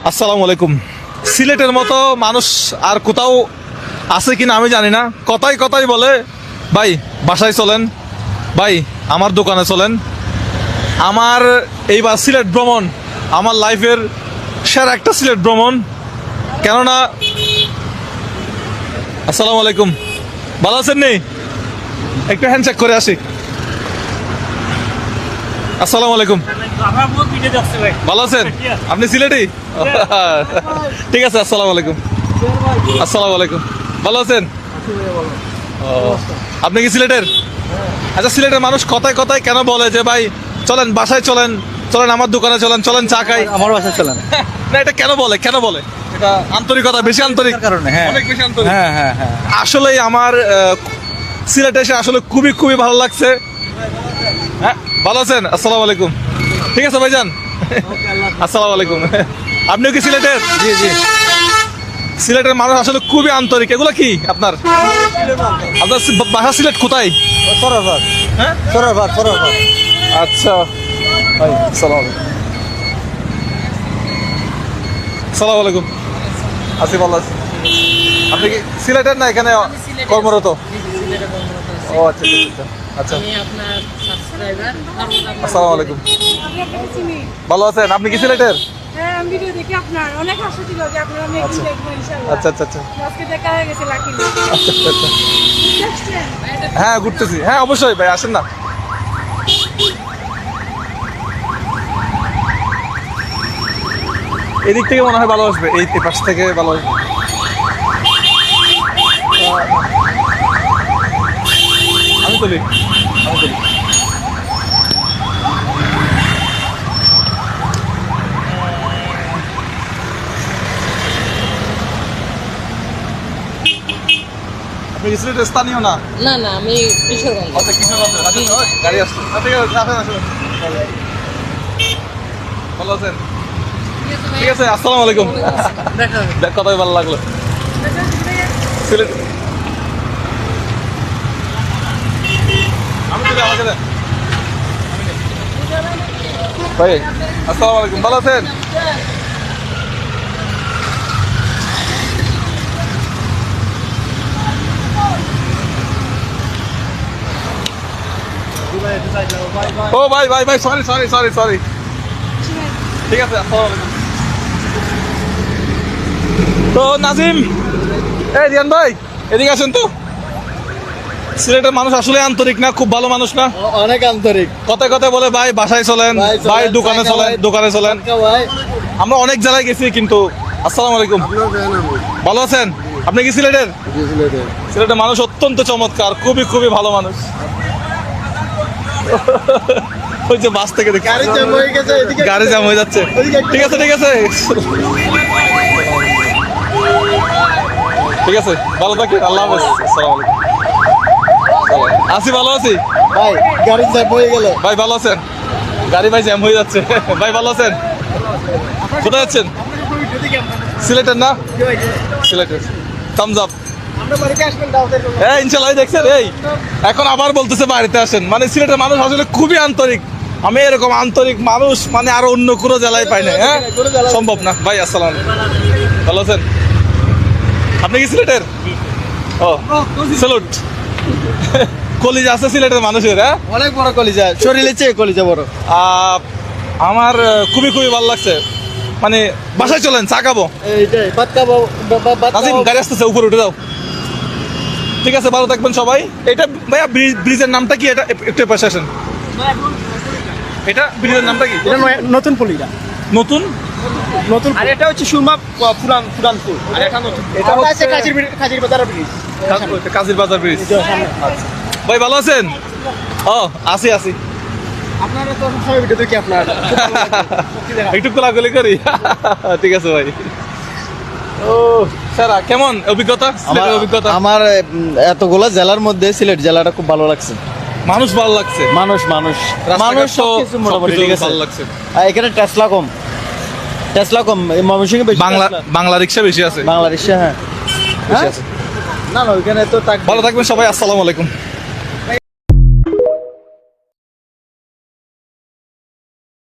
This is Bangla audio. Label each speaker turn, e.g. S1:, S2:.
S1: আসসালামু আলাইকুম। সিলেটের মতো মানুষ আর কোথাও আছে কিনা আমি জানি না। কথাই কথাই বলে ভাই বাসায় চলেন, ভাই আমার দোকানে চলেন। আমার এইবার সিলেট ভ্রমণ আমার লাইফের সেরা একটা সিলেট ভ্রমণ। কেননা আসসালামু আলাইকুম, ভালো আছেন নি? একটু হ্যান্ডশেক করে আসি। আসসালামু আলাইকুম, ভালো আছেন? আপনি সিলেটি? ঠিক আছে, আসসালামু আলাইকুম। আসসালামু আলাইকুম, ভালো আছেন? ও, আপনি কি সিলেটের? আচ্ছা, সিলেটের মানুষ কথায় কথায় কেন বলে যে ভাই চলেন বাসায় চলেন, চলেন আমার দোকানে চলেন, চলেন চা খাই?
S2: আমার বাসায় চলেন
S1: না, এটা কেন বলে, কেন বলে? এটা আন্তরিকতা, বেশি আন্তরিক
S2: কারণে। হ্যাঁ,
S1: অনেক বেশি আন্তরিক।
S2: হ্যাঁ, হ্যাঁ, হ্যাঁ।
S1: আসলেই আমার সিলেটে এসে আসলে খুবই খুবই ভালো লাগছে। হ্যাঁ, ভালো আছেন? আসসালামু আলাইকুম। ঠিক আছে ভাইজান, আসসালামু আলাইকুম। আপনিও কি সিলেটের?
S2: জি জি।
S1: সিলেটের মানুষ আসলে খুবই আন্তরিক। এগুলো কি আপনার আপনার বাসা সিলেট কোথায়?
S2: সরারবাগ।
S1: হ্যাঁ,
S2: সরারবাগ, সরারবাগ।
S1: আচ্ছা ভাই, আসসালামু আলাইকুম। আসসালামু আলাইকুম, আছি ভালো আছি। আপনি কি সিলেটের না এখানে কর্মরত? ও আচ্ছা আচ্ছা আচ্ছা।
S3: আমি আপনার সাবস্ক্রাইবার।
S1: আসসালামু আলাইকুম,
S4: আপনাকে চিনি।
S1: ভালো আছেন? আপনি কি সিলেটের?
S4: হ্যাঁ, আমি ভিডিও দেখি আপনার। অনেক আশা ছিল যে আপনার আমি একদিন দেখবো ইনশাআল্লাহ।
S1: আচ্ছা আচ্ছা আচ্ছা
S4: আজকে দেখা হয়ে গেছে লাকিলি।
S1: আচ্ছা আচ্ছা আচ্ছা।
S4: দেখছেন?
S1: হ্যাঁ, ঘুরতেছি। হ্যাঁ অবশ্যই ভাই, আসেন না। এদিক থেকে মনে হয় ভালো আসবে, এই পাশ থেকে ভালো আসবে। আমি তুলি, আমি তুলি। আপনি সিলেটের স্থানীয় না?
S3: না না, আমি কিশোরগঞ্জ।
S1: আচ্ছা, কিশোরগঞ্জের। আচ্ছা, গাড়ি আসছে। ঠিক আছে, আসেন আসেন। ভালো আছেন? ঠিক আছে, আসসালামু আলাইকুম।
S3: দেখা হবে।
S1: দেখ, কথাই ভালো লাগলো। সিলেট আমি তুলি, আমাকে দেন। ভাই আসসালামু আলাইকুম, ভালো আছেন? ও ভাই ভাই ভাই, সরি সরি সরি সরি। ঠিক আছে, আসসালামু আলাইকুম। তো নাজিম, এই রিয়ান ভাই এদিকে আসেন তো। সিলেটের মানুষ আসলে আন্তরিক না? খুব ভালো মানুষ না?
S2: অনেক আন্তরিক
S1: কথায় কথায় বলে ভাই বাসায় চলেন, ভাই দোকানে চলেন, দোকানে চলেন।
S2: ভাই।
S1: আমরা অনেক জায়গায় গেছি কিন্তু। আসসালামু আলাইকুম, ভালো আছেন? আপনি কি সিলেটের? সিলেটের মানুষ অত্যন্ত চমৎকার, খুবই খুবই ভালো মানুষ। ওই যে বাস থেকে দেখি
S2: গাড়ি জ্যাম হয়ে গেছে, এদিকে
S1: গাড়ি জ্যাম হয়ে যাচ্ছে। ঠিক আছে ঠিক আছে ঠিক আছে, ভালো থাকেন, আল্লাহ হাফেজ। আসসালামু আলাইকুম। আছি, ভালো আছি
S2: ভাই। গাড়ি জ্যাম হয়ে গেল।
S1: ভাই, ভালো আছেন? গাড়ি ভাই জ্যাম হয়ে যাচ্ছে। ভাই ভালো আছেন? কোথায় যাচ্ছেন? সিলেটের না? সিলেটের। Thums Up. হ্যাঁ ইনশাল্লাহ, দেখছেন? এই এখন আবার বলতেছে বাড়িতে আসেন। মানে সিলেটের মানুষ আসলে খুবই আন্তরিক। আমি এরকম আন্তরিক মানুষ মানে আরো অন্য কোনো জেলায় পাই না। হ্যাঁ, সম্ভব না। ভাই আসসালাম আলাইকুম, ভালো আছেন? আপনি কি সিলেটের? ও, স্যালুট। কলিজা আছে সিলেটের মানুষের। হ্যাঁ,
S2: অনেক বড় কলিজা, শরীরের চেয়ে কলিজা বড়।
S1: আমার খুবই খুবই ভালো লাগছে। মানে বাসায় চলেন, চা খাবো।
S2: এইটাই ভাত খাবো।
S1: নাজিম, গাড়ি আসতেছে, উপরে উঠে যাও। ঠিক আছে, ভালো থাকবেন সবাই। এটা ভাইয়া ব্রিজের নামটা কি? এটা একটু পাশে আসেন। এটা ব্রিজের নামটা কি?
S2: এটা নতুন পুলিটা।
S1: নতুন
S2: নতুন।
S5: আর এটা হচ্ছে সুরমা পুরানপুর, আর এটা নতুন।
S2: এটা হচ্ছে কাজির বাজার ব্রিজ।
S1: কাজীর বাজার ব্রিজ। আচ্ছা। ভাই ভালো আছেন? ও, আছি আছি।
S2: আপনারা তো সবাই ভিডিও দেখি আপনার।
S1: একটু কোলাকুলি করি। ঠিক আছে ভাই। ও স্যার, কেমন অভিজ্ঞতা? সিলেটের অভিজ্ঞতা?
S2: আমার এতগুলা জেলার মধ্যে সিলেট জেলাটা খুব ভালো লাগছে।
S1: মানুষ ভালো লাগছে,
S2: মানুষ
S1: রাস্তাঘাট তো
S2: সবকিছু মোটামুটি
S1: সবকিছু
S2: ঠিক আছে।
S1: ভালো লাগছে।
S2: আর এখানে টেসলা কম এই ময়মনসিংহে বেশি
S1: বাংলা
S2: Tesla।
S1: বাংলা রিক্সা বেশি আছে।
S2: বাংলাদেশে। হ্যাঁ,
S1: বেশি আছে।
S2: না না ওইখানে তো
S1: ভালো থাকবেন সবাই, আসসালামু আলাইকুম।